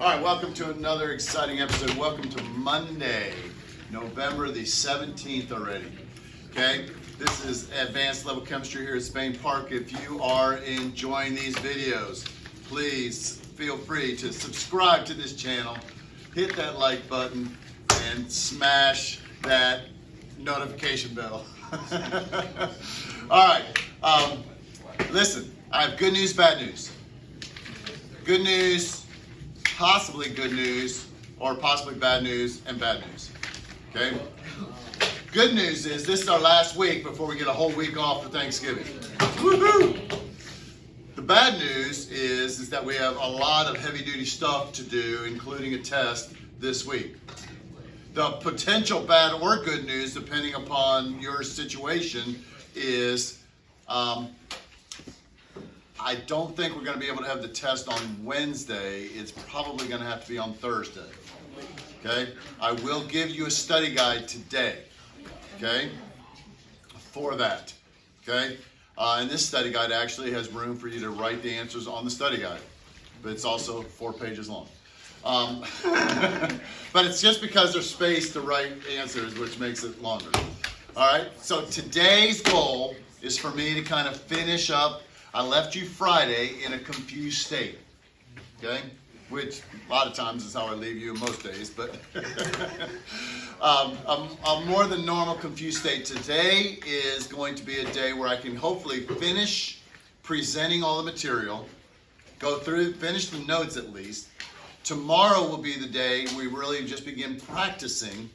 All right, welcome to another exciting episode. Welcome to Monday, November the 17th already. Okay, this is Advanced Level Chemistry here at Spain Park. If you are enjoying these videos, please feel free to subscribe to this channel, hit that like button, and smash that notification bell. All right, listen, I have good news, bad news. Good news, possibly good news, or possibly bad news and bad news. Okay? Good news is this is our last week before we get a whole week off for Thanksgiving. Woohoo! The bad news is that we have a lot of heavy duty stuff to do, including a test this week. The potential bad or good news, depending upon your situation, is I don't think we're going to be able to have the test on Wednesday. It's probably going to have to be on Thursday. Okay? I will give you a study guide today. Okay? For that. Okay? And this study guide actually has room for you to write the answers on the study guide. But it's also 4 pages long. But it's just because there's space to write answers, which makes it longer. All right? So today's goal is for me to kind of finish up. I left you Friday in a confused state, okay? Which a lot of times is how I leave you most days, but a more than normal confused state. Today is going to be a day where I can hopefully finish presenting all the material, go through, finish the notes at least. Tomorrow will be the day we really just begin practicing.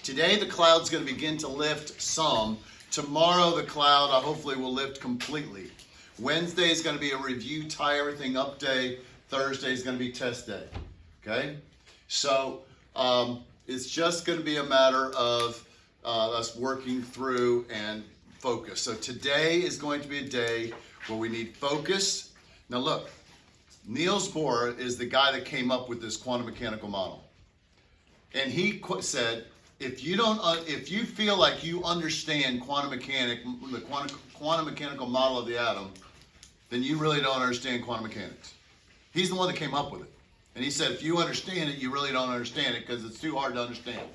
Today the cloud's going to begin to lift some. Tomorrow the cloud hopefully will lift completely. Wednesday is going to be a review, tie everything up day. Thursday is going to be test day. Okay? So it's just going to be a matter of us working through and focus. So today is going to be a day where we need focus. Now look, Niels Bohr is the guy that came up with this quantum mechanical model. And he said, if you feel like you understand the quantum mechanical model of the atom, then you really don't understand quantum mechanics. He's the one that came up with it. And he said, if you understand it, you really don't understand it because it's too hard to understand.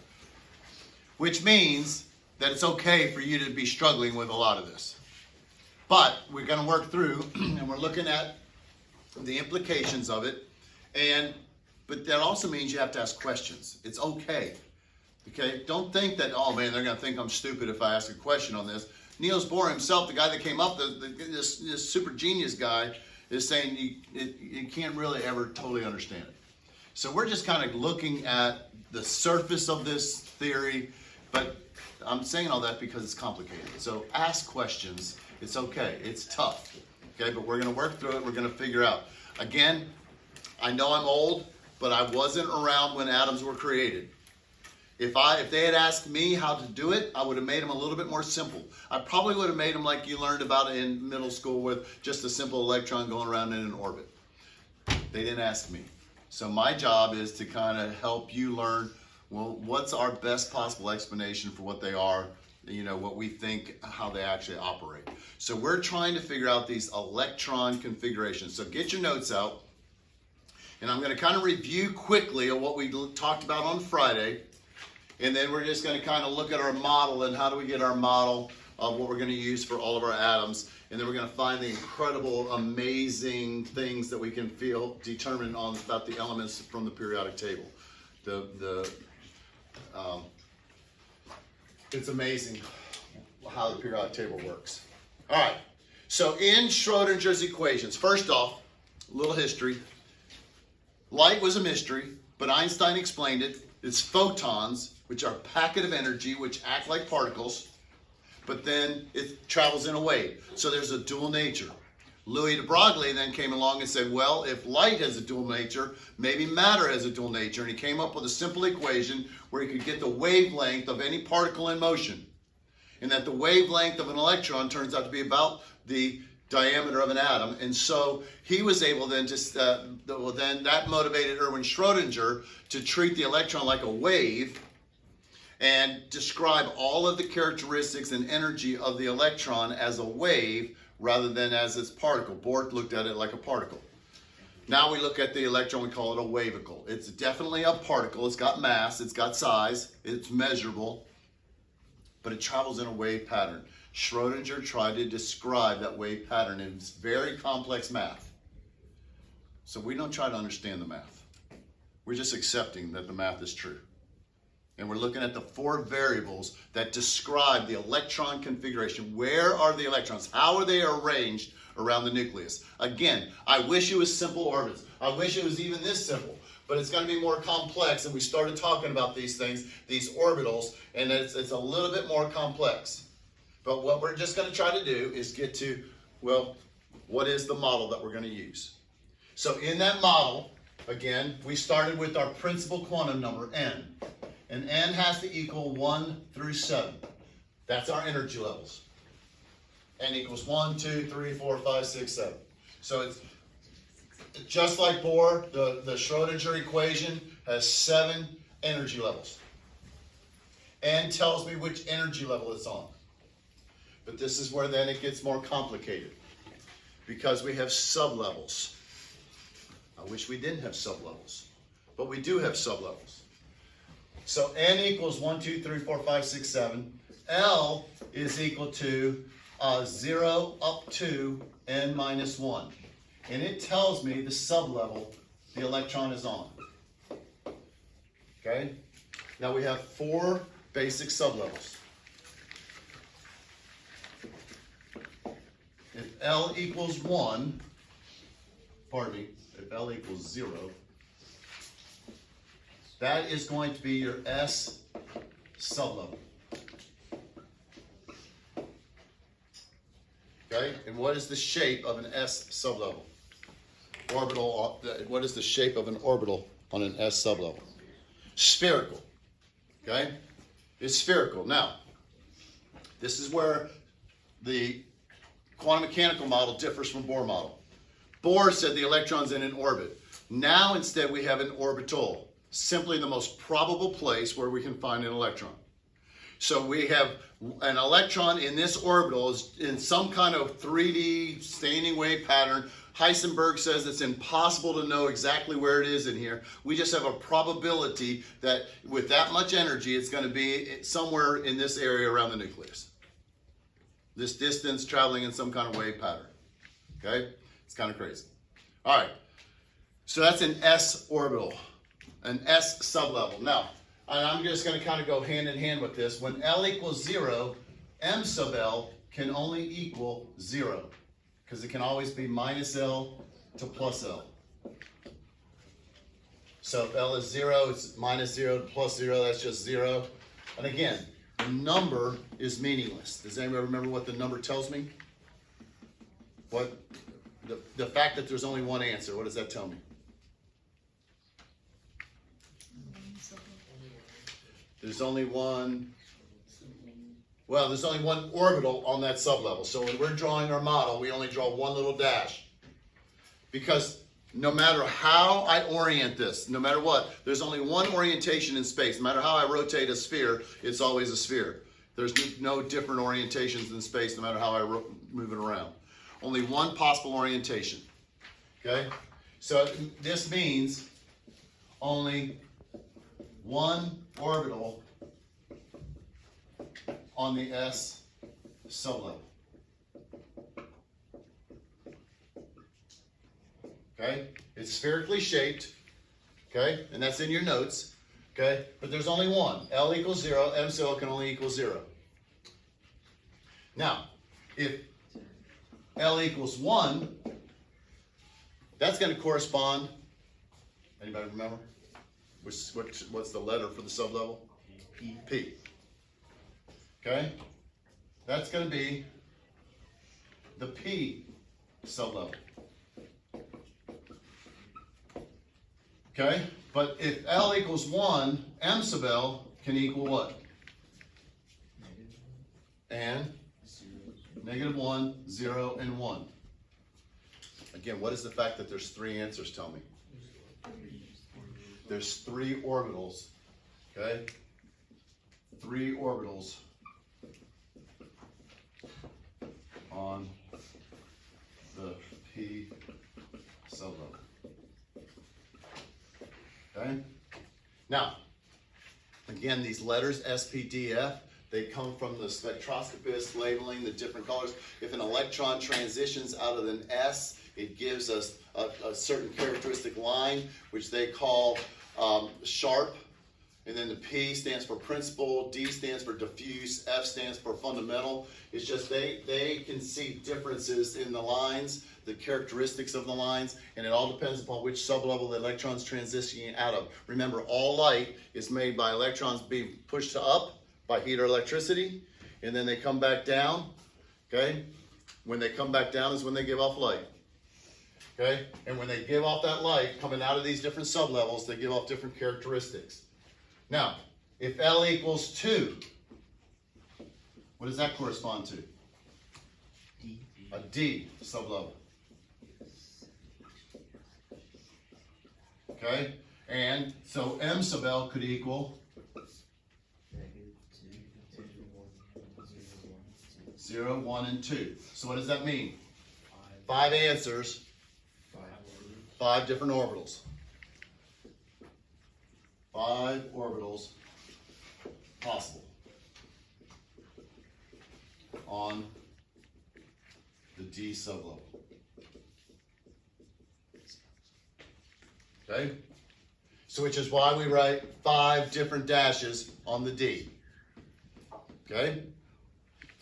Which means that it's okay for you to be struggling with a lot of this. But we're going to work through, and we're looking at the implications of it. But that also means you have to ask questions. It's okay. Okay, don't think that, oh man, they're going to think I'm stupid if I ask a question on this. Niels Bohr himself, the guy that came up, this super genius guy, is saying you can't really ever totally understand it. So we're just kind of looking at the surface of this theory, but I'm saying all that because it's complicated. So ask questions. It's okay. It's tough. Okay, but we're going to work through it. We're going to figure out. Again, I know I'm old, but I wasn't around when atoms were created. If they had asked me how to do it, I would have made them a little bit more simple. I probably would have made them like you learned about it in middle school with just a simple electron going around in an orbit. They didn't ask me. So my job is to kind of help you learn, well, what's our best possible explanation for what they are, what we think, how they actually operate. So we're trying to figure out these electron configurations. So get your notes out. And I'm going to kind of review quickly of what we talked about on Friday. And then we're just going to kind of look at our model and how do we get our model of what we're going to use for all of our atoms. And then we're going to find the incredible, amazing things that we can determine about the elements from the periodic table. It's amazing how the periodic table works. All right. So in Schrodinger's equations, first off, a little history. Light was a mystery, but Einstein explained it. It's photons, which are a packet of energy, which act like particles, but then it travels in a wave. So there's a dual nature. Louis de Broglie then came along and said, well, if light has a dual nature, maybe matter has a dual nature. And he came up with a simple equation where he could get the wavelength of any particle in motion. And that the wavelength of an electron turns out to be about the diameter of an atom. And so he was able then then that motivated Erwin Schrödinger to treat the electron like a wave and describe all of the characteristics and energy of the electron as a wave rather than as its particle. Bohr looked at it like a particle. Now we look at the electron, we call it a wavicle. It's definitely a particle, it's got mass, it's got size, it's measurable, but it travels in a wave pattern. Schrodinger tried to describe that wave pattern in very complex math. So we don't try to understand the math. We're just accepting that the math is true. And we're looking at the 4 variables that describe the electron configuration. Where are the electrons? How are they arranged around the nucleus? Again, I wish it was simple orbits. I wish it was even this simple. But it's going to be more complex, and we started talking about these things, these orbitals, and it's a little bit more complex. But what we're just going to try to do is get to, well, what is the model that we're going to use? So in that model, again, we started with our principal quantum number, n. And n has to equal 1 through 7. That's our energy levels. N equals 1, 2, 3, 4, 5, 6, 7. So it's just like Bohr, the Schrodinger equation has 7 energy levels. N tells me which energy level it's on. But this is where then it gets more complicated, because we have sublevels. I wish we didn't have sublevels, but we do have sublevels. So n equals 1, 2, 3, 4, 5, 6, 7. L is equal to 0 up to n minus 1. And it tells me the sublevel the electron is on. Okay? Now we have 4 basic sublevels. If L equals 1, pardon me, if L equals 0, that is going to be your S sublevel. Okay? And what is the shape of an S sublevel? Orbital, what is the shape of an orbital on an S sublevel? Spherical. Okay? It's spherical. Now, this is where the quantum mechanical model differs from Bohr model. Bohr said the electron's in an orbit. Now instead we have an orbital. Simply the most probable place where we can find an electron. So we have an electron in this orbital is in some kind of 3D standing wave pattern. Heisenberg says it's impossible to know exactly where it is in here. We just have a probability that with that much energy, it's going to be somewhere in this area around the nucleus. This distance traveling in some kind of wave pattern. Okay? It's kind of crazy. All right. So that's an S orbital. An S sublevel. Now, and I'm just going to kind of go hand in hand with this. When L equals 0, M sub L can only equal 0, because it can always be minus L to plus L. So if L is 0, it's minus 0 to plus 0, that's just 0. And again, the number is meaningless. Does anybody remember what the number tells me? What? The fact that there's only one answer, what does that tell me? There's only one, well, there's only one orbital on that sublevel. So when we're drawing our model, we only draw one little dash. Because no matter how I orient this, no matter what, there's only one orientation in space. No matter how I rotate a sphere, it's always a sphere. There's no different orientations in space, no matter how I move it around. Only one possible orientation. Okay? So this means only one orbital on the S sublevel. Okay? It's spherically shaped. Okay? And that's in your notes. Okay? But there's only one. L equals 0. M sub L can only equal 0. Now, if L equals 1, that's going to correspond, anybody remember? What's the letter for the sublevel? P. Okay? That's going to be the P sublevel. Okay? But if L equals 1, M sub L can equal what? And negative 1, 0, and 1. Again, what does the fact that there's 3 answers tell me? There's 3 orbitals, okay? 3 orbitals on the P sublevel. Okay? Now, again, these letters, S, P, D, F, they come from the spectroscopist labeling the different colors. If an electron transitions out of an S, it gives us a certain characteristic line, which they call sharp. And then the P stands for principal, D stands for diffuse, F stands for fundamental. It's just they can see differences in the lines, the characteristics of the lines, and it all depends upon which sublevel the electron's transitioning out of. Remember, all light is made by electrons being pushed up by heat or electricity, and then they come back down, okay? When they come back down is when they give off light, okay? And when they give off that light, coming out of these different sublevels, they give off different characteristics. Now, if L equals 2, what does that correspond to? D. A D sublevel. Okay? And so M sub L could equal 0, 1, and 2. So what does that mean? 5 answers, 5 different orbitals. 5 orbitals possible on the D sublevel. Okay? So which is why we write 5 different dashes on the D. Okay?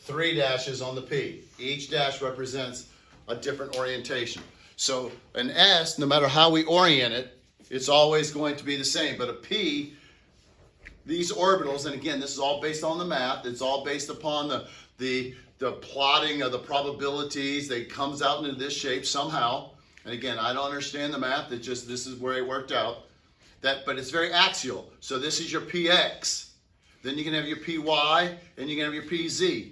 3 dashes on the P. Each dash represents a different orientation. So an S, no matter how we orient it, it's always going to be the same. But a P, these orbitals, and again, this is all based on the math. It's all based upon the plotting of the probabilities. They comes out into this shape somehow. And again, I don't understand the math. It just, this is where it worked out. But it's very axial. So this is your PX. Then you can have your PY, and you can have your PZ.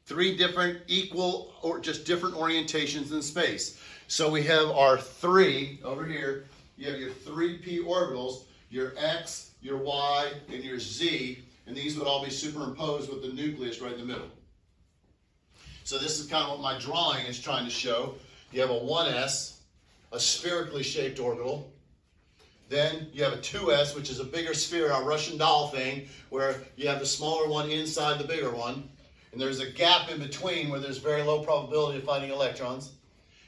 3 different equal or just different orientations in space. So we have our 3 over here. You have your 3 p orbitals, your X, your Y, and your Z, and these would all be superimposed with the nucleus right in the middle. So this is kind of what my drawing is trying to show. You have a 1s, a spherically shaped orbital. Then you have a 2s, which is a bigger sphere, a Russian doll thing, where you have the smaller one inside the bigger one. And there's a gap in between where there's very low probability of finding electrons.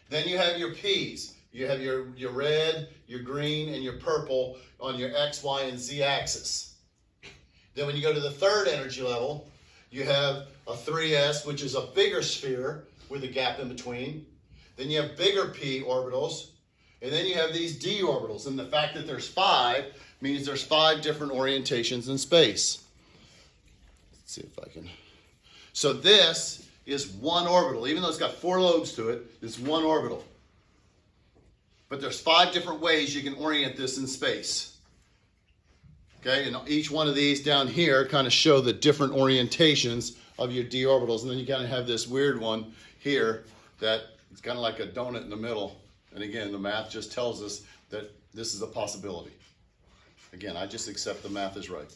Then you have your P's. You have your red, your green, and your purple on your X, Y, and Z axis. Then when you go to the 3rd energy level, you have a 3s, which is a bigger sphere with a gap in between. Then you have bigger p orbitals. And then you have these d orbitals. And the fact that there's 5 means there's 5 different orientations in space. Let's see if I can. So this is one orbital. Even though it's got 4 lobes to it, it's one orbital. But there's 5 different ways you can orient this in space. Okay, and each one of these down here kind of show the different orientations of your d orbitals. And then you kind of have this weird one here that it's kind of like a donut in the middle. And again, the math just tells us that this is a possibility. Again, I just accept the math is right.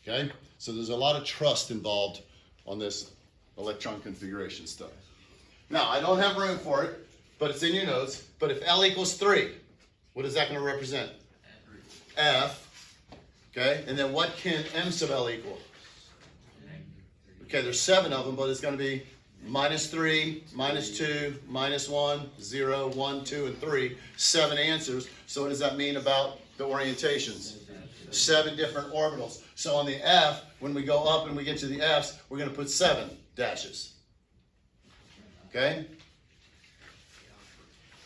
Okay, so there's a lot of trust involved on this electron configuration stuff. Now, I don't have room for it, but it's in your notes. But if L equals 3, what is that going to represent? F. Okay, and then what can M sub L equal? Okay, there's 7 of them, but it's going to be -3, -2, -1, 0, 1, 2, and 3. 7 answers. So what does that mean about the orientations? 7 different orbitals. So on the F, when we go up and we get to the F's, we're going to put 7 dashes. Okay?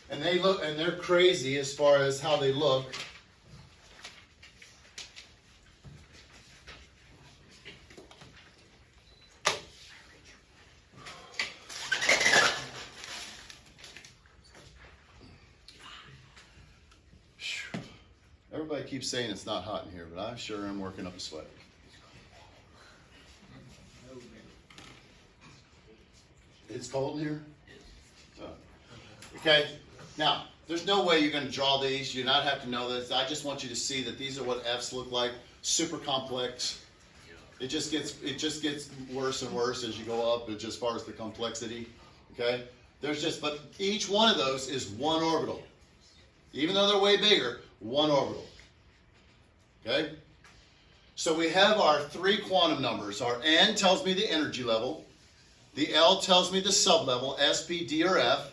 And they look, and they're crazy as far as how they look. Everybody keeps saying it's not hot in here, but I sure am working up a sweat. It's cold in here? Okay, now, there's no way you're going to draw these. You do not have to know this. I just want you to see that these are what F's look like. Super complex. It just gets worse and worse as you go up, as far as the complexity. Okay, but each one of those is one orbital. Even though they're way bigger, one orbital. Okay? So we have our three quantum numbers. Our N tells me the energy level. The L tells me the sublevel, S, P, D, or F.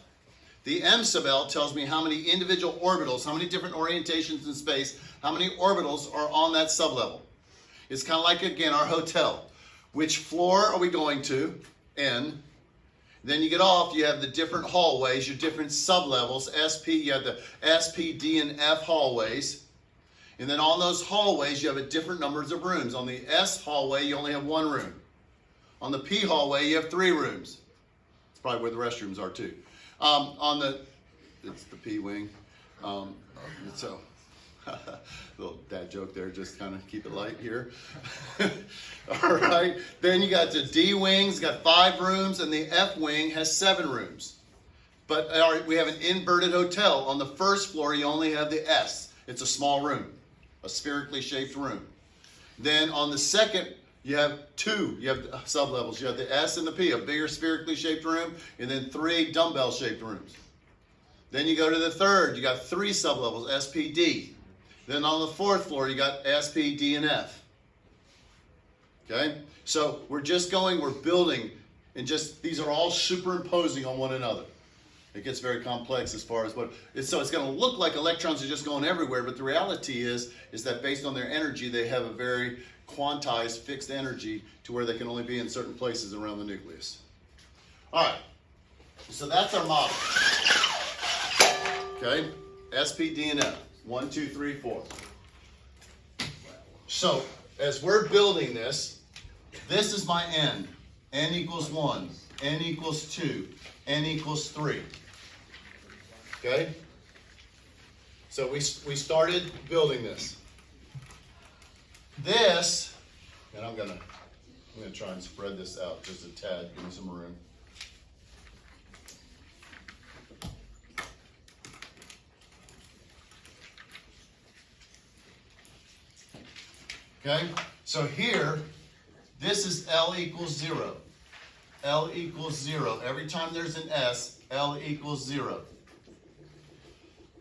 The M sub L tells me how many individual orbitals, how many different orientations in space, how many orbitals are on that sublevel. It's kind of like, again, our hotel. Which floor are we going to? N. Then you get off, you have the different hallways, your different sublevels, SP, you have the SP, D, and F hallways. And then on those hallways, you have a different numbers of rooms. On the S hallway, you only have one room. On the P hallway, you have 3 rooms. It's probably where the restrooms are too. It's the P wing. So, little dad joke there, just kind of keep it light here. All right, then you got the D wing's got 5 rooms, and the F wing has 7 rooms. But we have an inverted hotel. On the first floor, you only have the S. It's a small room, a spherically shaped room. Then on the second, you have 2. You have sublevels. You have the S and the P, a bigger spherically shaped room, and then 3 dumbbell shaped rooms. Then you go to the third, you got 3 sublevels, S, P, D. Then on the 4th floor, you got S, P, D, and F. Okay? So we're building, and just, these are all superimposing on one another. It gets very complex as far as so it's going to look like electrons are just going everywhere, but the reality is that based on their energy, they have a very quantized, fixed energy to where they can only be in certain places around the nucleus. All right, so that's our model. Okay, S, P, D, and F. 1, 2, 3, 4. So as we're building this is my N. N equals 1. N equals 2. N equals 3. Okay? So we started building this. This, and I'm gonna try and spread this out just a tad, give me some room. Okay, so here, this is L equals 0. L equals 0. Every time there's an S, L equals 0.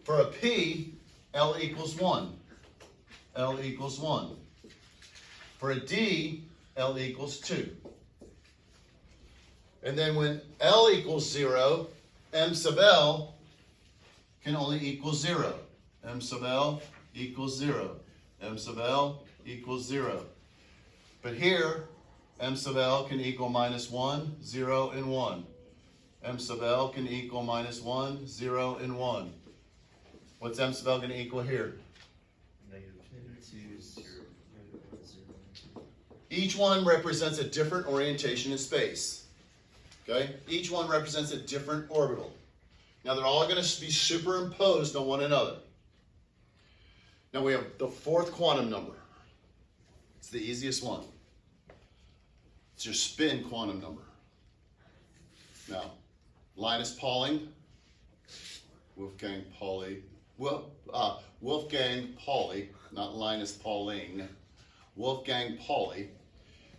For a P, L equals 1. L equals 1. For a D, L equals 2. And then when L equals 0, M sub L can only equal 0. M sub L equals 0. M sub L equals 0. But here, M sub L can equal -1, 0, and 1. M sub L can equal -1, 0, and 1. What's M sub L going to equal here? Each one represents a different orientation in space. Okay? Each one represents a different orbital. Now they're all going to be superimposed on one another. Now we have the 4th quantum number. It's the easiest one. It's your spin quantum number. Now, Linus Pauling, Wolfgang Pauli, not Linus Pauling, Wolfgang Pauli.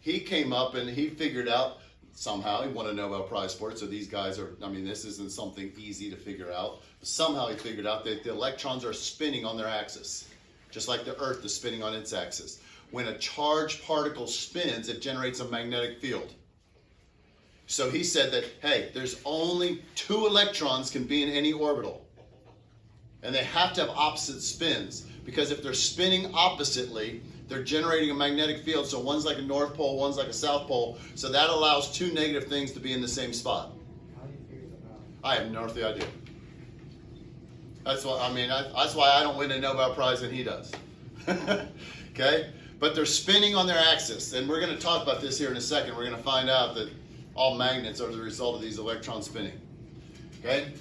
He came up and he figured out somehow, he won a Nobel Prize for it, so these guys are, this isn't something easy to figure out, but somehow he figured out that the electrons are spinning on their axis, just like the Earth is spinning on its axis. When a charged particle spins, it generates a magnetic field. So he said that, hey, there's only 2 electrons can be in any orbital. And they have to have opposite spins, because if they're spinning oppositely, they're generating a magnetic field. So one's like a North Pole, one's like a South Pole. So that allows 2 negative things to be in the same spot. How do you figure that out? I have no earthly idea. That's why I don't win a Nobel Prize and he does. Okay? But they're spinning on their axis, and we're going to talk about this here in a second. We're going to find out that all magnets are the result of these electrons spinning. Okay?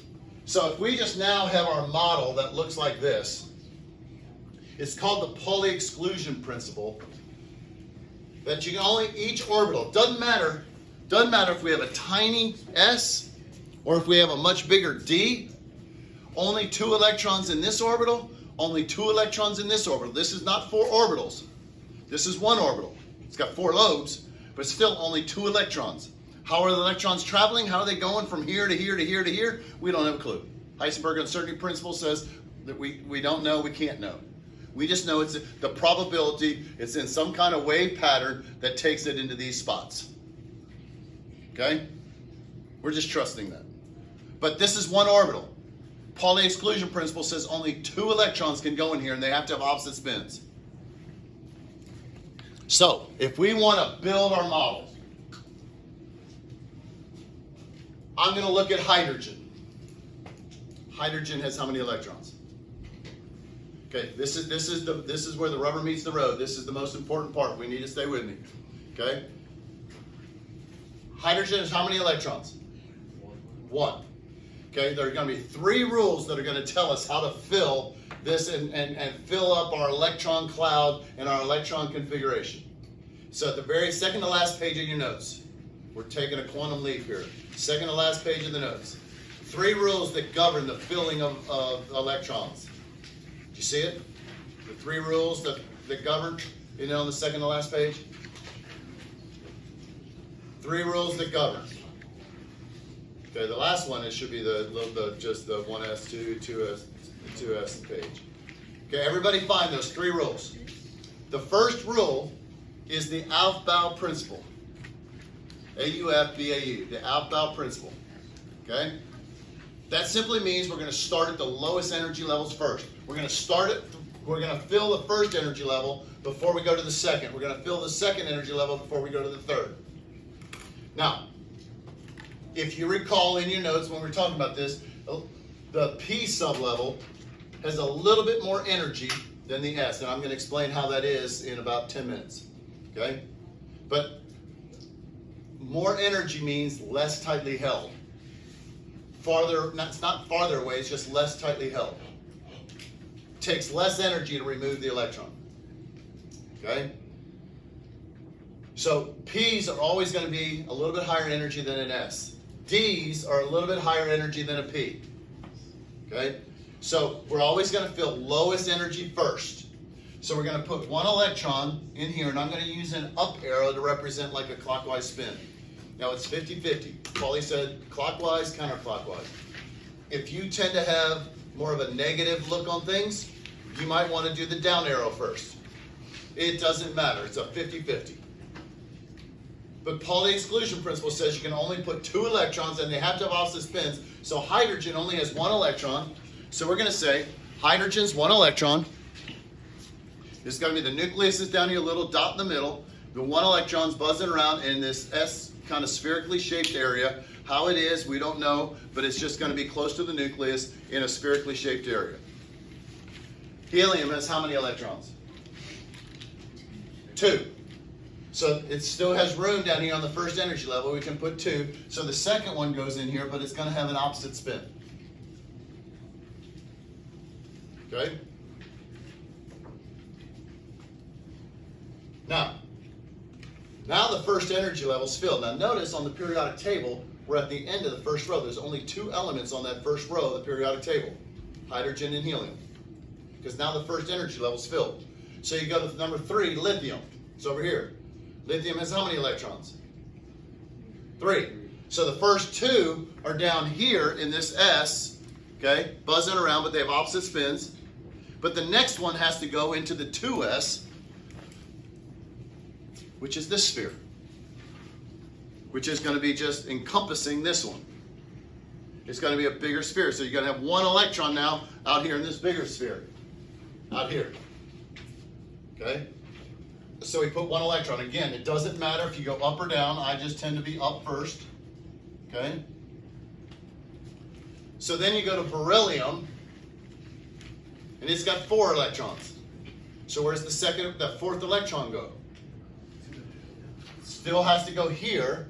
So if we just now have our model that looks like this, it's called the Pauli exclusion principle, that you can only, each orbital, doesn't matter if we have a tiny S or if we have a much bigger D, only 2 electrons in this orbital, only 2 electrons in this orbital. This is not 4 orbitals. This is 1 orbital. It's got 4 lobes, but still only 2 electrons. How are the electrons traveling? How are they going from here to here to here to here? We don't have a clue. Heisenberg uncertainty principle says that we don't know, we can't know. We just know it's the probability, it's in some kind of wave pattern that takes it into these spots. Okay? We're just trusting that. But this is one orbital. Pauli exclusion principle says only 2 electrons can go in here and they have to have opposite spins. So, if we want to build our model, I'm going to look at hydrogen. Hydrogen has how many electrons? Okay, this is where the rubber meets the road. This is the most important part. We need to stay with me. Okay? Hydrogen has how many electrons? 1. Okay, there are going to be 3 rules that are going to tell us how to fill this and fill up our electron cloud and our electron configuration. So at the very second to last page of your notes, we're taking a quantum leap here. Second to last page of the notes. 3 rules that govern the filling of electrons. Do you see it? The 3 rules that govern, on the second to last page? 3 rules that govern. Okay, the last one, it should be just the 1s, 2s page. Okay, everybody find those 3 rules. The first rule is the Aufbau principle. AUFBAU, the Aufbau principle. Okay? That simply means we're going to start at the lowest energy levels first. We're going to fill the first energy level before we go to the second. We're going to fill the second energy level before we go to the third. Now, if you recall in your notes when we were talking about this, the P sublevel has a little bit more energy than the S, and I'm going to explain how that is in about 10 minutes. Okay? But more energy means less tightly held. It's not farther away, it's just less tightly held. It takes less energy to remove the electron. Okay? So P's are always going to be a little bit higher energy than an S. D's are a little bit higher energy than a P. Okay? So we're always going to fill lowest energy first. So we're going to put 1 electron in here, and I'm going to use an up arrow to represent like a clockwise spin. Now it's 50-50. Pauli said clockwise, counterclockwise. If you tend to have more of a negative look on things, you might want to do the down arrow first. It doesn't matter. It's a 50-50. But Pauli exclusion principle says you can only put 2 electrons and they have to have opposite spins. So hydrogen only has 1 electron. So we're going to say hydrogen's 1 electron. This is going to be the nucleus is down here, a little dot in the middle. The 1 electron's buzzing around in this S kind of spherically shaped area. How it is, we don't know, but it's just going to be close to the nucleus in a spherically shaped area. Helium has how many electrons? 2. So it still has room down here on the first energy level. We can put 2. So the second one goes in here, but it's going to have an opposite spin. Okay? Now the first energy level is filled. Now notice on the periodic table, we're at the end of the first row. There's only 2 elements on that first row of the periodic table. Hydrogen and helium. Because now the first energy level is filled. So you go to number 3, lithium. It's over here. Lithium has how many electrons? 3. So the first 2 are down here in this S, okay, buzzing around, but they have opposite spins. But the next one has to go into the 2s, which is this sphere, which is going to be just encompassing this one. It's going to be a bigger sphere. So you're going to have 1 electron now out here in this bigger sphere, out here. Okay? So we put 1 electron. Again, it doesn't matter if you go up or down. I just tend to be up first. Okay? So then you go to beryllium, and it's got 4 electrons. So where's the 4th electron go? Still has to go here,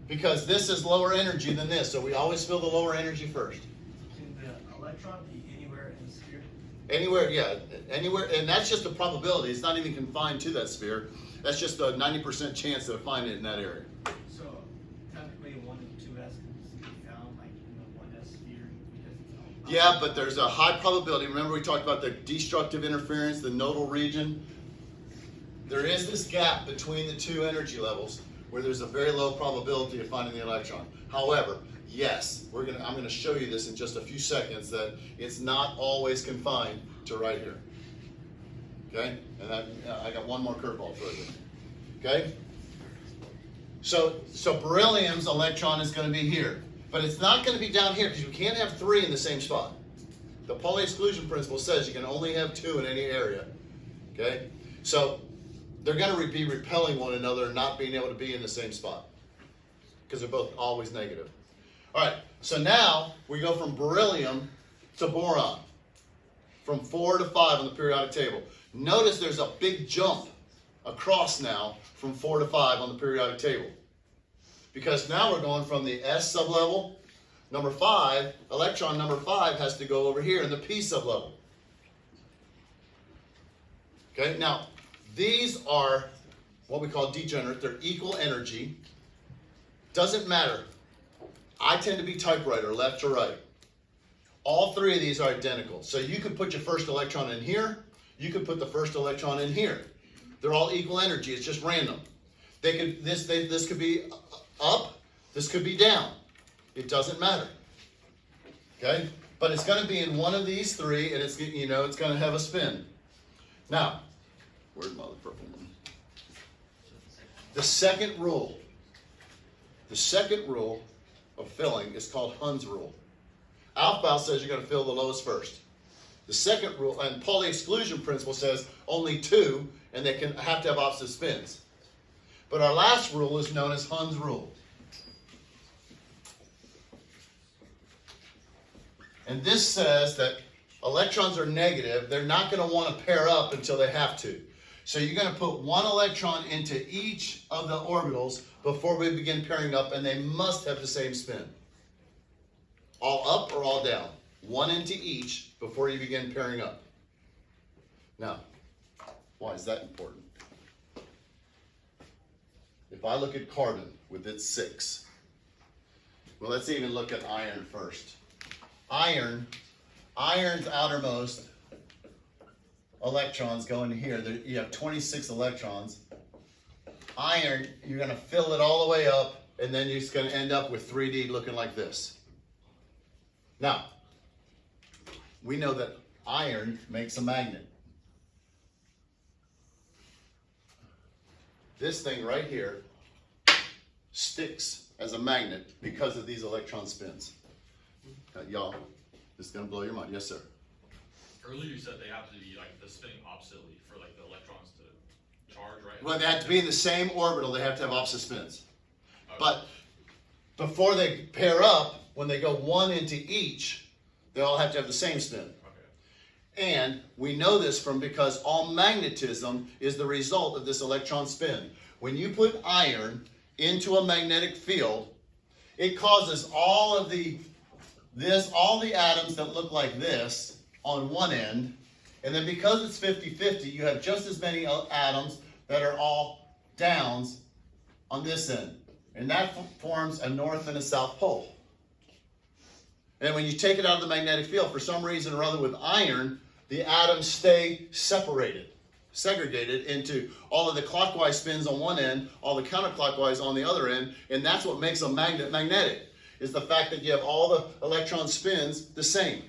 because this is lower energy than this. So we always fill the lower energy first. Can the electron be anywhere in the sphere? Anywhere, yeah, anywhere, and that's just a probability. It's not even confined to that sphere. That's just a 90% chance of finding it in that area. So technically 1 and 2s can be found like in the 1s sphere because it's Yeah, but there's a high probability. Remember we talked about the destructive interference, the nodal region? There is this gap between the 2 energy levels where there's a very low probability of finding the electron. However, Yes, I'm gonna show you this in just a few seconds, that it's not always confined to right here. Okay, and I got one more curveball for you. Okay, so beryllium's electron is going to be here, but it's not going to be down here because you can't have 3 in the same spot. The Pauli exclusion principle says you can only have 2 in any area. Okay, so they're going to be repelling one another and not being able to be in the same spot because they're both always negative. All right, so now we go from beryllium to boron, from 4 to 5 on the periodic table. Notice there's a big jump across now from 4 to 5 on the periodic table. Because now we're going from the S sublevel, number 5, electron number 5 has to go over here in the P sublevel. Okay, now these are what we call degenerate. They're equal energy. Doesn't matter. I tend to be typewriter, left to right. All 3 of these are identical. So you could put your first electron in here. You could put the first electron in here. They're all equal energy. It's just random. This could be up. This could be down. It doesn't matter. Okay, but it's going to be in one of these 3, and it's it's going to have a spin. Now, where's my other purple one? The second rule. The second rule of filling is called Hund's rule. Aufbau says you're going to fill the lowest first. The second rule, and Pauli exclusion principle says only 2, and they have to have opposite spins. But our last rule is known as Hund's rule. And this says that electrons are negative. They're not going to want to pair up until they have to. So you're going to put 1 electron into each of the orbitals before we begin pairing up, and they must have the same spin. All up or all down. 1 into each before you begin pairing up. Now, why is that important? If I look at carbon with its 6, well, let's even look at iron first. Iron's outermost electrons go into here. You have 26 electrons. Iron, you're going to fill it all the way up, and then you're just going to end up with 3D looking like this. Now, we know that iron makes a magnet. This thing right here sticks as a magnet because of these electron spins. Y'all, this is going to blow your mind. Yes, sir. Earlier you said they have to be like the spinning oppositely for like the electrons to charge, right? Well, they have to be in the same orbital. They have to have opposite spins. Okay. But before they pair up, when they go 1 into each, they all have to have the same spin. Okay. And we know this because all magnetism is the result of this electron spin. When you put iron into a magnetic field, it causes all the atoms that look like this on one end, and then because it's 50-50, you have just as many atoms that are all downs on this end. And that forms a north and a south pole. And when you take it out of the magnetic field, for some reason or other with iron, the atoms stay separated, segregated into all of the clockwise spins on one end, all the counterclockwise on the other end, and that's what makes a magnet magnetic, is the fact that you have all the electron spins the same.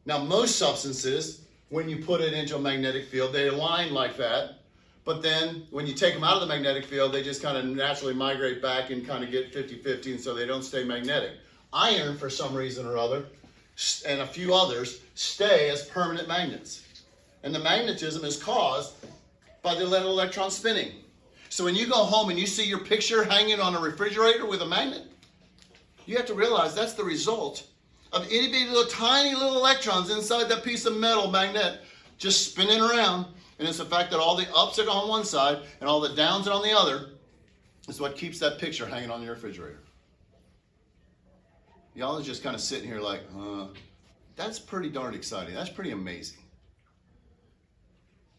Now, most substances, when you put it into a magnetic field, they align like that. But then when you take them out of the magnetic field, they just kind of naturally migrate back and kind of get 50-50, and so they don't stay magnetic. Iron, for some reason or other, and a few others, stay as permanent magnets. And the magnetism is caused by the little electron spinning. So when you go home and you see your picture hanging on a refrigerator with a magnet, you have to realize that's the result of itty-bitty little tiny little electrons inside that piece of metal magnet just spinning around. And it's the fact that all the ups are on one side and all the downs are on the other is what keeps that picture hanging on your refrigerator. Y'all are just kind of sitting here like, that's pretty darn exciting. That's pretty amazing.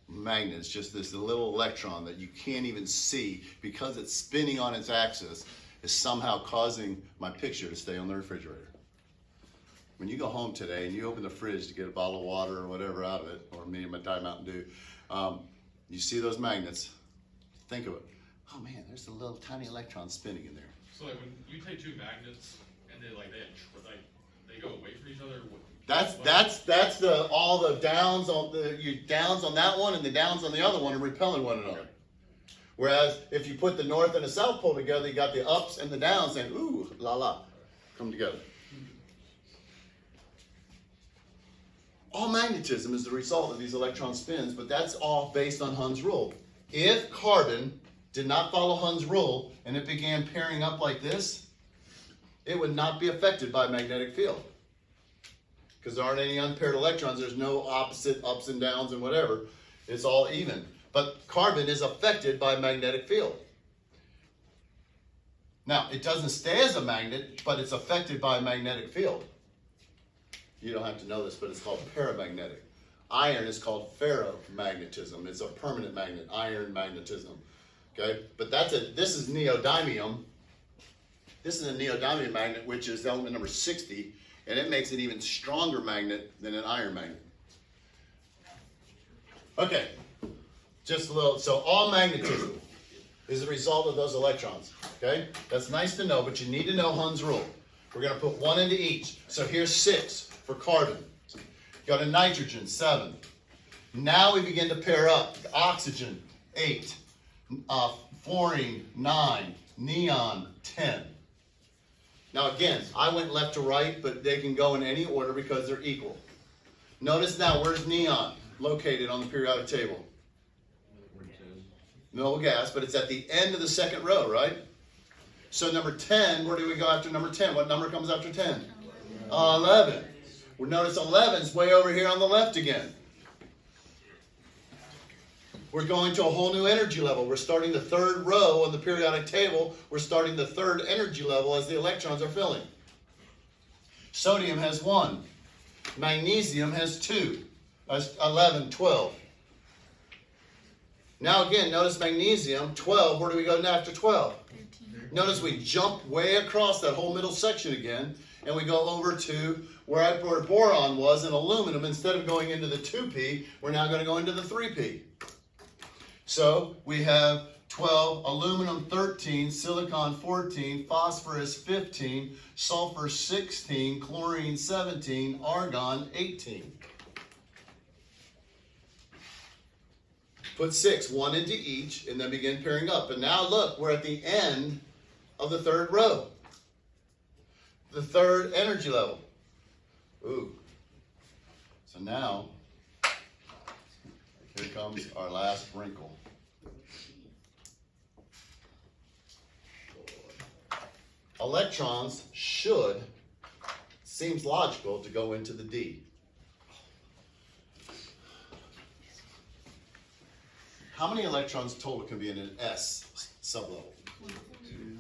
Magnet is just this little electron that you can't even see because it's spinning on its axis is somehow causing my picture to stay on the refrigerator. When you go home today and you open the fridge to get a bottle of water or whatever out of it, or me and my Diet Mountain Dew, you see those magnets, think of it. Oh man, there's a little tiny electron spinning in there. So like when you take two magnets and they go away from each other. That's the all the downs on the downs on that one and the downs on the other one are repelling one another. Whereas if you put the north and the south pole together, you got the ups and the downs and ooh la la come together. All magnetism is the result of these electron spins, but that's all based on Hund's rule. If carbon did not follow Hund's rule and it began pairing up like this, it would not be affected by a magnetic field. Because there aren't any unpaired electrons, there's no opposite ups and downs and whatever. It's all even. But carbon is affected by a magnetic field. Now, it doesn't stay as a magnet, but it's affected by a magnetic field. You don't have to know this, but it's called paramagnetic. Iron is called ferromagnetism. It's a permanent magnet, iron magnetism. Okay, but this is neodymium. This is a neodymium magnet, which is element number 60, and it makes an even stronger magnet than an iron magnet. Okay, just a little, so all magnetism is a result of those electrons. Okay, that's nice to know, but you need to know Hund's rule. We're going to put one into each. So here's 6 for carbon. Go to nitrogen, 7. Now we begin to pair up. Oxygen, 8. Fluorine, 9. Neon, 10. Now again, I went left to right, but they can go in any order because they're equal. Notice now, where's neon located on the periodic table? No gas, but it's at the end of the second row, right? So number 10, where do we go after number 10? What number comes after 10? 11. Well, notice 11 is way over here on the left again. We're going to a whole new energy level. We're starting the third row on the periodic table. We're starting the third energy level as the electrons are filling. Sodium has 1. Magnesium has 2. That's 11, 12. Now again, notice magnesium, 12. Where do we go after 12? 13. Notice we jump way across that whole middle section again, and we go over to where boron was in aluminum. Instead of going into the 2p, we're now going to go into the 3p. So we have 12, aluminum 13, silicon 14, phosphorus 15, sulfur 16, chlorine 17, argon 18. Put 6, 1 into each, and then begin pairing up. And now look, we're at the end of the third row. The third energy level. Ooh. So now, here comes our last wrinkle. Electrons should, seems logical, to go into the D. How many electrons total can be in an S sublevel?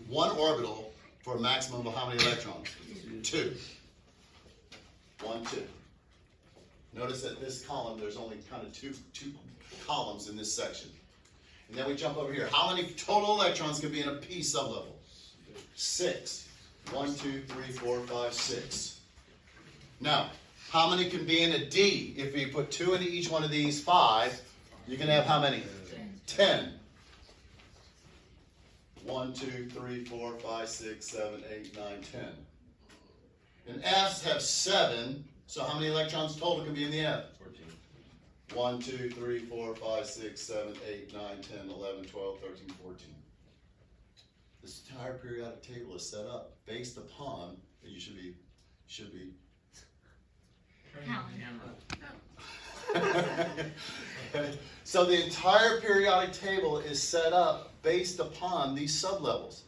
1 orbital for a maximum of how many electrons? 2. 1, 2. Notice that this column, there's only kind of two columns in this section. And then we jump over here. How many total electrons can be in a P sublevel? 6. 1, 2, 3, 4, 5, 6. Now, how many can be in a D? If we put 2 into each one of these, 5, you can have how many? 10. 1, 2, 3, 4, 5, 6, 7, 8, 9, 10. And F's have 7, so how many electrons total can be in the F? 14. 1, 2, 3, 4, 5, 6, 7, 8, 9, 10, 11, 12, 13, 14. This entire periodic table is set up based upon, you should be. So the entire periodic table is set up based upon these sublevels.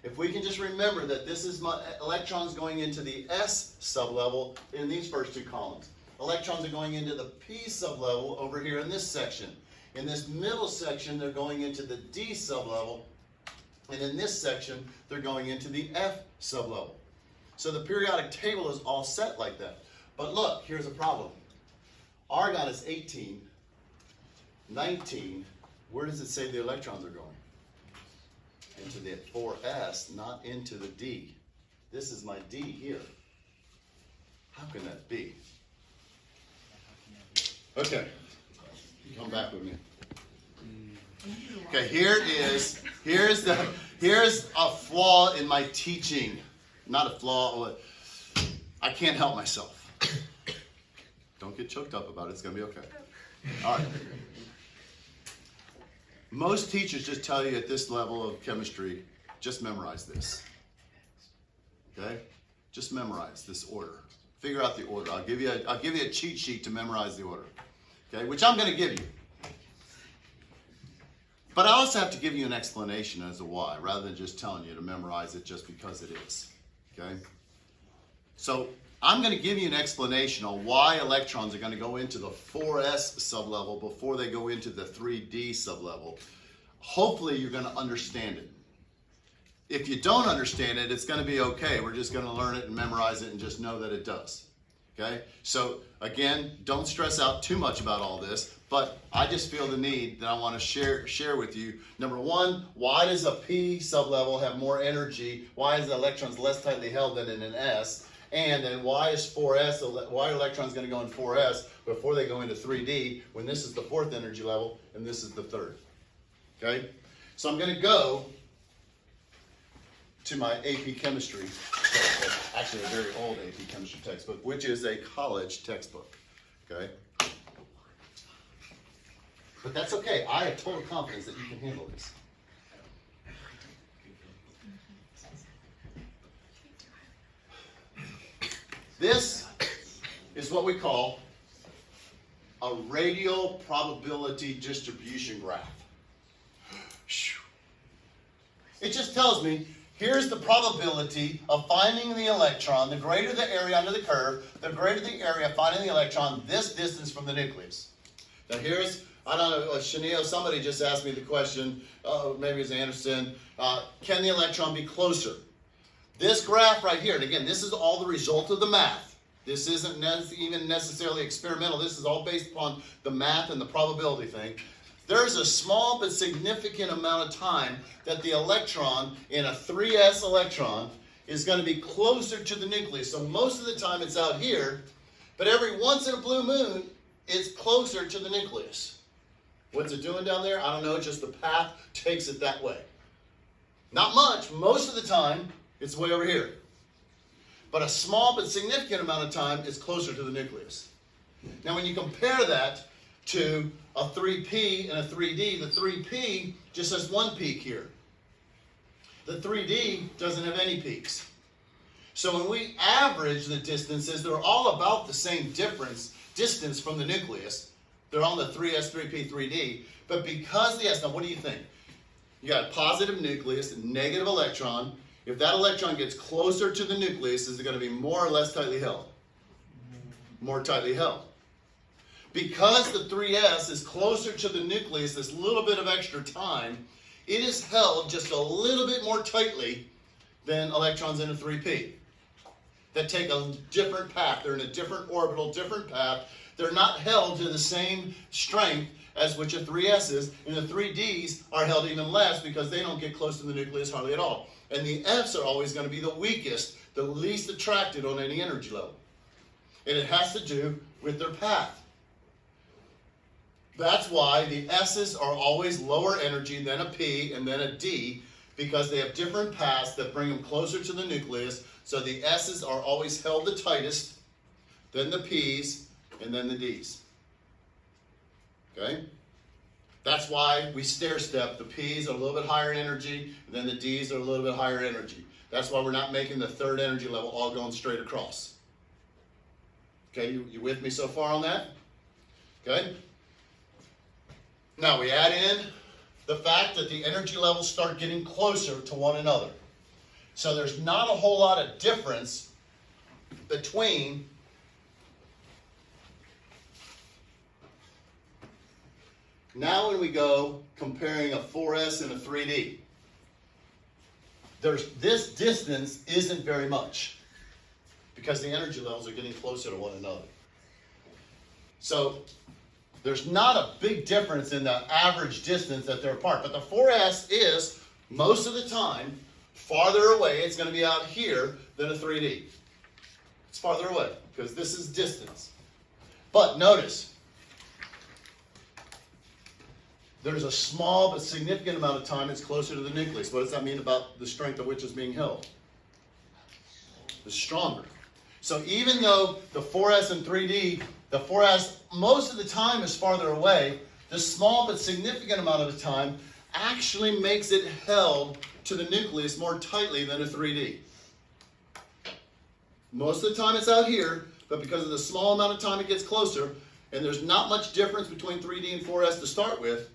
If we can just remember that this is my electrons going into the S sublevel in these first 2 columns. Electrons are going into the P sublevel over here in this section. In this middle section, they're going into the D sublevel. And in this section, they're going into the F sublevel. So the periodic table is all set like that. But look, here's a problem. Argon is 18, 19. Where does it say the electrons are going? Into the 4s, not into the D. This is my D here. How can that be? Okay, come back with me. Okay, here's Here's a flaw in my teaching. Not a flaw, I can't help myself. Don't get choked up about it, it's gonna be okay. All right. Most teachers just tell you at this level of chemistry, just memorize this. Okay? Just memorize this order. Figure out the order. I'll give you a cheat sheet to memorize the order. Okay? Which I'm gonna give you. But I also have to give you an explanation as to why, rather than just telling you to memorize it just because it is. Okay? So I'm going to give you an explanation on why electrons are going to go into the 4s sublevel before they go into the 3d sublevel. Hopefully you're going to understand it. If you don't understand it, it's going to be okay. We're just going to learn it and memorize it and just know that it does. Okay? So again, don't stress out too much about all this, but I just feel the need that I want to share with you. Number one, why does a p sublevel have more energy? Why is the electrons less tightly held than in an s? And then why are electrons going to go in 4s before they go into 3d when this is the 4th energy level and this is the 3rd? Okay? So I'm going to go to my AP Chemistry textbook, actually a very old AP Chemistry textbook, which is a college textbook. Okay? But that's okay. I have total confidence that you can handle this. This is what we call a radial probability distribution graph. It just tells me, here's the probability of finding the electron. The greater the area under the curve, the greater the area of finding the electron this distance from the nucleus. Now here's, I don't know, Shaneo, somebody just asked me the question, maybe it's Anderson, can the electron be closer? This graph right here, and again, this is all the result of the math. This isn't even necessarily experimental. This is all based upon the math and the probability thing. There's a small but significant amount of time that the electron in a 3s electron is going to be closer to the nucleus. So most of the time it's out here, but every once in a blue moon, it's closer to the nucleus. What's it doing down there? I don't know, just the path takes it that way. Not much. Most of the time, it's way over here. But a small but significant amount of time is closer to the nucleus. Now when you compare that to a 3p and a 3d, the 3p just has one peak here. The 3d doesn't have any peaks. So when we average the distances, they're all about the same distance from the nucleus. They're on the 3s, 3p, 3d. But because the s, now what do you think? You got a positive nucleus, a negative electron. If that electron gets closer to the nucleus, is it going to be more or less tightly held? More tightly held. Because the 3s is closer to the nucleus, this little bit of extra time, it is held just a little bit more tightly than electrons in a 3p. That take a different path. They're in a different orbital, different path. They're not held to the same strength as which a 3s is, and the 3ds are held even less because they don't get close to the nucleus hardly at all. And the f's are always going to be the weakest, the least attracted on any energy level. And it has to do with their path. That's why the s's are always lower energy than a p and then a d, because they have different paths that bring them closer to the nucleus. So the s's are always held the tightest, then the p's, and then the d's. Okay? That's why we stair step. The p's are a little bit higher in energy, and then the d's are a little bit higher energy. That's why we're not making the 3rd energy level all going straight across. Okay, you with me so far on that? Okay? Now we add in the fact that the energy levels start getting closer to one another. So there's not a whole lot of difference between now when we go comparing a 4s and a 3d. This distance isn't very much because the energy levels are getting closer to one another. So there's not a big difference in the average distance that they're apart. But the 4s is, most of the time, farther away. It's going to be out here than a 3d. It's farther away because this is distance. But notice, there's a small but significant amount of time it's closer to the nucleus. What does that mean about the strength of which is being held? It's stronger. So even though the 4s and 3d, the 4s most of the time is farther away, the small but significant amount of the time actually makes it held to the nucleus more tightly than a 3d. Most of the time it's out here, but because of the small amount of time it gets closer, and there's not much difference between 3d and 4s to start with,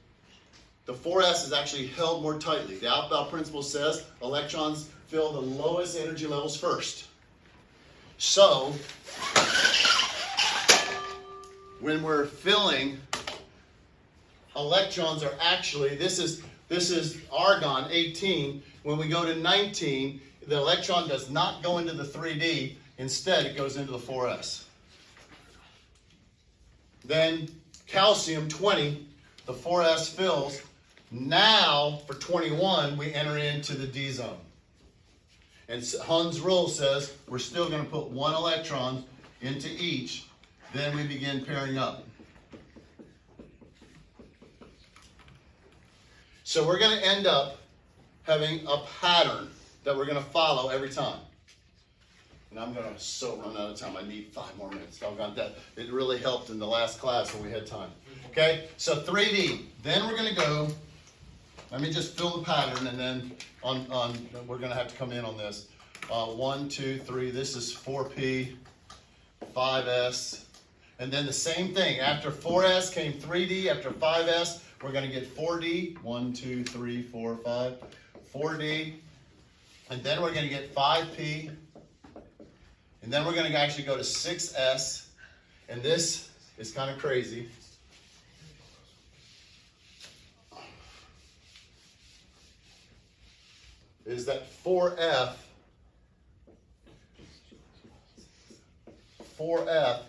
the 4s is actually held more tightly. The Hobbs principle says electrons fill the lowest energy levels first. So, when we're filling, electrons are actually, this is argon 18. When we go to 19, the electron does not go into the 3d. Instead, it goes into the 4s. Then calcium 20, the 4s fills. Now, for 21, we enter into the D zone. And Hund's rule says we're still going to put one electron into each. Then we begin pairing up. So we're going to end up having a pattern that we're going to follow every time. And I'm going to so run out of time. I need 5 more minutes. Doggone that. It really helped in the last class when we had time. Okay, so 3D. Then we're going to go. Let me just fill the pattern, and then we're going to have to come in on this. 1, 2, 3. This is 4P, 5S, and then the same thing. After 4S came 3D. After 5S, we're going to get 4D. 1, 2, 3, 4, 5. 4D, and then we're going to get 5P, and then we're going to actually go to 6S, and this is kind of crazy. Is that 4F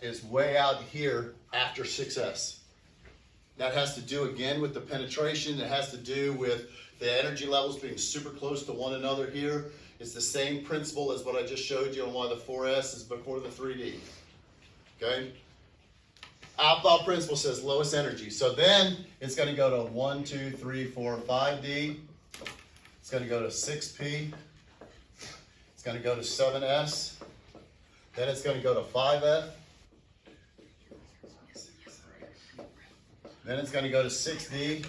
is way out here after 6S. That has to do again with the penetration. It has to do with the energy levels being super close to one another here. It's the same principle as what I just showed you on why the 4S is before the 3D. Okay? Hobbs principle says lowest energy. So then it's going to go to 1, 2, 3, 4, 5D. It's going to go to 6P. It's going to go to 7S. Then it's going to go to 5F. Then it's going to go to 6D,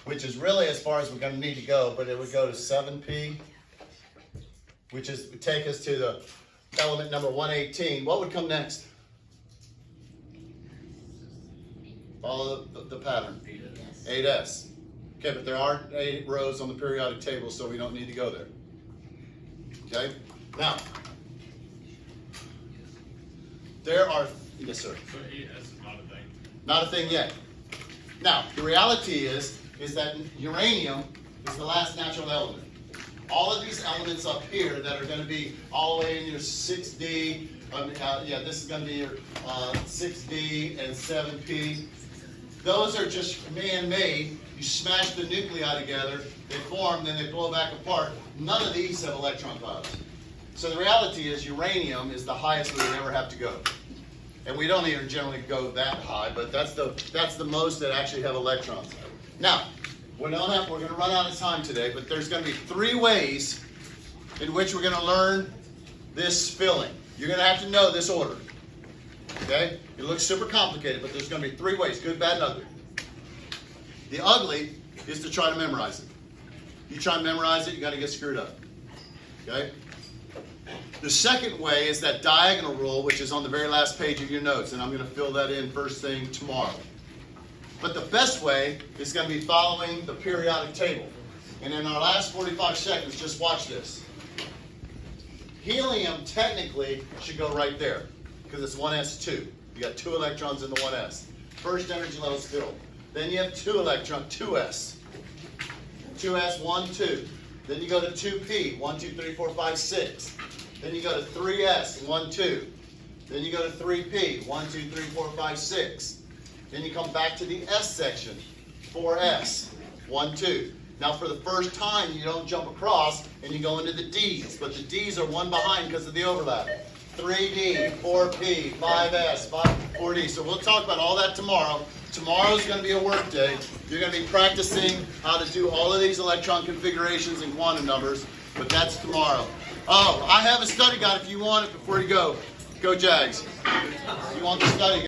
which is really as far as we're going to need to go, but it would go to 7P, which would take us to the element number 118. What would come next? Follow the pattern. 8S. Okay, but there aren't 8 rows on the periodic table, so we don't need to go there. Okay? Now, there are, yes sir? So 8S is not a thing? Not a thing yet. Now, the reality is that uranium is the last natural element. All of these elements up here that are going to be all the way in your 6D, this is going to be your 6D and 7P. Those are just man-made. You smash the nuclei together, they form, then they blow back apart. None of these have electron clouds. So the reality is uranium is the highest we would ever have to go. And we don't even generally go that high, but that's the most that actually have electrons. Now, we're going to run out of time today, but there's going to be 3 ways in which we're going to learn this filling. You're going to have to know this order. Okay? It looks super complicated, but there's going to be 3 ways, good, bad, and ugly. The ugly is to try to memorize it. You try to memorize it, you got to get screwed up. Okay? The second way is that diagonal rule, which is on the very last page of your notes, and I'm going to fill that in first thing tomorrow. But the best way is going to be following the periodic table. And in our last 45 seconds, just watch this. Helium technically should go right there because it's 1s2. You got 2 electrons in the 1s. First energy level is filled. Then you have 2 electrons, 2s. 2s, 1, 2. Then you go to 2p, 1, 2, 3, 4, 5, 6. Then you go to 3s, 1, 2. Then you go to 3p, 1, 2, 3, 4, 5, 6. Then you come back to the S section, 4s, 1, 2. Now for the first time, you don't jump across and you go into the Ds, but the Ds are one behind because of the overlap. 3D, 4P, 5S, 4D. So we'll talk about all that tomorrow. tomorrow's gonna be a work day. You're gonna be practicing how to do all of these electron configurations and quantum numbers, but that's tomorrow. Oh, I have a study guide if you want it before you go. Go Jags. You want the study guide?